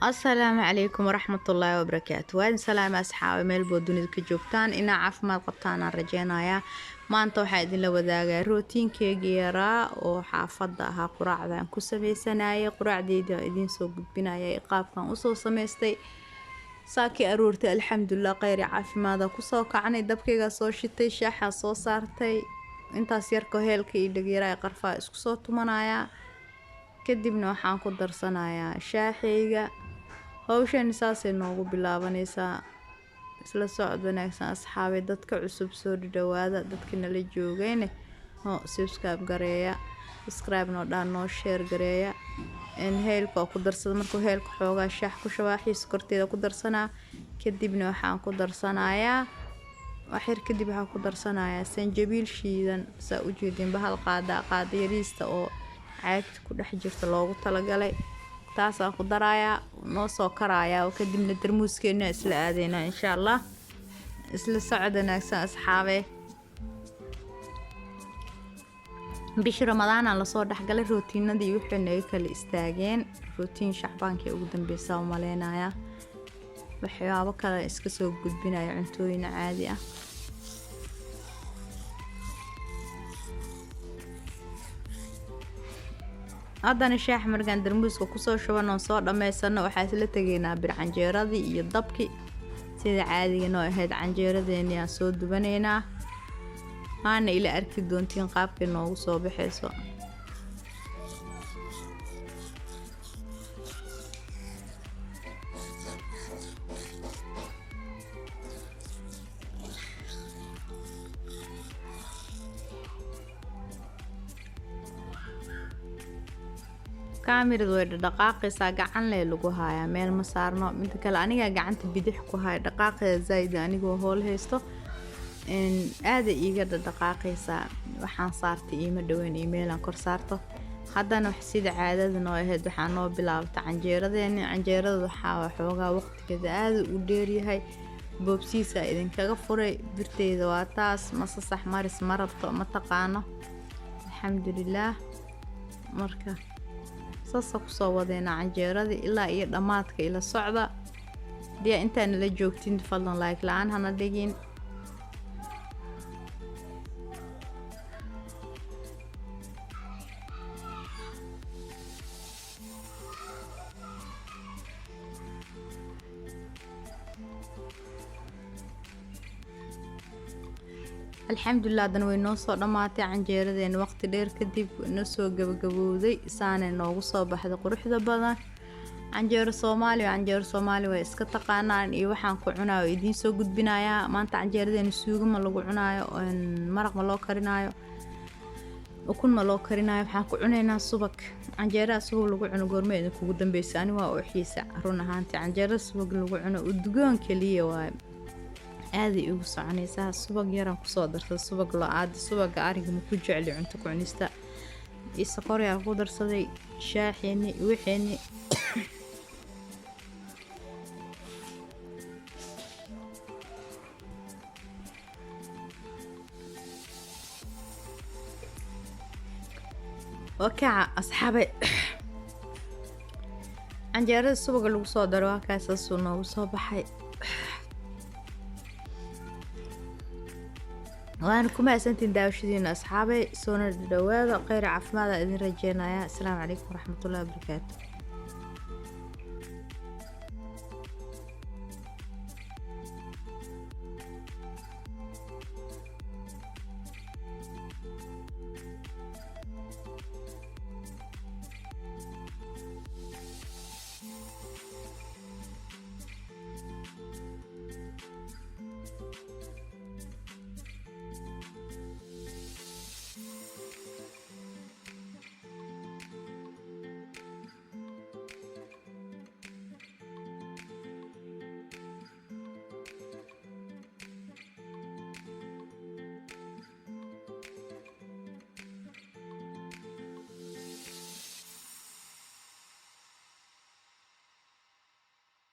السلام عليكم ورحمة الله وبركاته. وين سلام أصحابي ميل بودونيد كجوبتان إنا عافماد قبطان رجينايا maanta waxaa idin la wadaagaa rootinkeyga yaraa oo xaafada ahaa quraacdan ku sameysanayay quraacdeeda idin soo gudbinayay qaabkan u soo sameystay saaki aroortay alxamdulillah khayr caafimaad ku soo kacnay dabkayga soo shitay shaaxa soo saartay intaas yarko heelka iyo dhageeray qarfaa isku soo tumanaya kadibna waxaan ku darsanayaa shaaxeyga hawshan saasay noogu bilaabanaysaa isla socod wanaagsan asxaabe dadka cusub soo dhawaada dadka nala joogayna oo subscribe noo dhaan noo share gareeya in heelka ku darsado markuu heelka xoogaa shaax ku shawaaxiis korteeda ku darsanaa kadibna waxaan ku darsanayaa waxir kadib waxaan ku darsanayaa sanjabiil shiidan saa u jeedin bahal qaada yariista oo caagta ku dhex jirta loogu talagalay taasaan ku darayaa noo soo karayaa oo kadibna darmuuskeena isla aadeyna insha Allah isla socod wanaagsan asxaabe bishi Ramadaan la soo dhaxgalay rootinadii wixii naga kala istaageen rootin shacbaankii ugu dambeysay oo maleynaya waxyaabo kale iska soo gudbinaya cuntooyin caadi ah haddana shaax markaan darmuuska ku soo shubano soo dhameysano waxa isla tageynaa bir canjeeradii iyo dabki sida caadiga noo ahayd canjeeradeena aan soo dubaneynaa maana ila arki doontiin qaabka noogu soo baxayso kaamiradu way dhaqaaqaysaa gacan leh lagu hayaa meel ma saarno mid kale aniga gacanta bidix ku hay dhaqaaqada zaid anigoo hool haysto in aad iiga dhaqaaqaysaa waxaan saartay iima dhaweyn email aan kor saarto haddana wax sida caadada noo ahayd waxaan noo bilaabtay canjeerada waxaa xoogaa waqtigeeda aad u dheer yahay boobsiisa idinkaga furay birteeda waa taas masasax maris ma rabto ma taqaano alxamdulillah marka sasa ku soo wadeena canjeerada ilaa iyo dhamaadka ila socda diya intaan la joogtin fadlan like laan hana dhigin alxamdulillah dan way noo soo dhamaatay canjeeradeen waqti dheer kadib noo soo gabagabowday saane noogu soo baxday quruxda badan canjeero Soomaali way iska taqaanaan iyo waxaan ku cunaayo idin soo gudbinayaa maanta canjeeradeen suugo ma lagu cunaayo maraq ma loo karinayo ukun ma loo karinayo waxaan ku cunaynaa subag canjeerada subag lagu cuno goormeed kugu dambeysay ani waa oo xiisa run ahaantii canjeerada subag lagu cuno udgoon kaliya waa aad ugu soconaysaa subag yaran ku soo dartay subag la'aad subaga ariga ma ku jecel cunto ku cunista isaqor yaa ku darsaday shaaxeeni wixeeni وكع أصحابي canjeerada subaga lagu soo daro waa kaas soo noogu soo baxay waan ku maasantiin daawashadiina asxaabay soo dhawaada khayr caafimaad idin rajeynaya assalaamu calaykum waraxmatullaahi wabarakaatuh